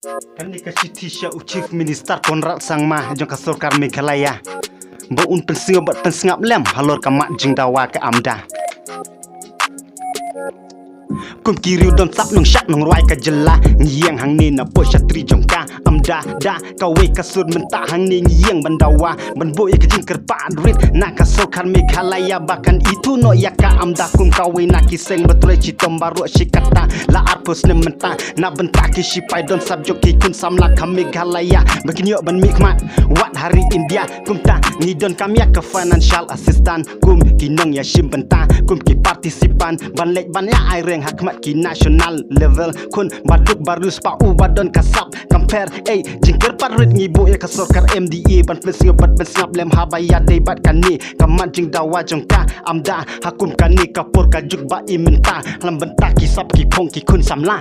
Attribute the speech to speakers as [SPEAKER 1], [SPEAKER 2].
[SPEAKER 1] Kani Chief Minister Konrad Sangma jong ka Sarkar Meghalaya. Bo un pensingo bat pensingap lem halor ka mak jing dawa ka amda. Kum kiriu don tap nong syak nong ruai ka jela ngieng hang ni na po syatri jong ka amda da ka we ka sud mentah hang ni ngieng bandawa ban bo ya ka jing kerpa rit na ka Sarkar Meghalaya bahkan itu no ya ka amda kum ka we na kiseng betul citom baru sikata la arpus ne mentah na bentak ki sipai don sabjok ki kun samla ka Meghalaya begini ban mikmat wat hari India kum ta ni don kami ka financial assistant kum kinong ya sim bentah kum ki partisipan ban lek ban ya ai reng hakmat ki national level kun baduk baru spa u badon kasap compare jingker parut ngibu ya ka Sarkar MDA ban plus ngobat ban snap lem habaya debat kani kamat jing dawa jongka amda hakum kani kapur kajuk ba imenta lam bentak ki sap ki pong ki kun samla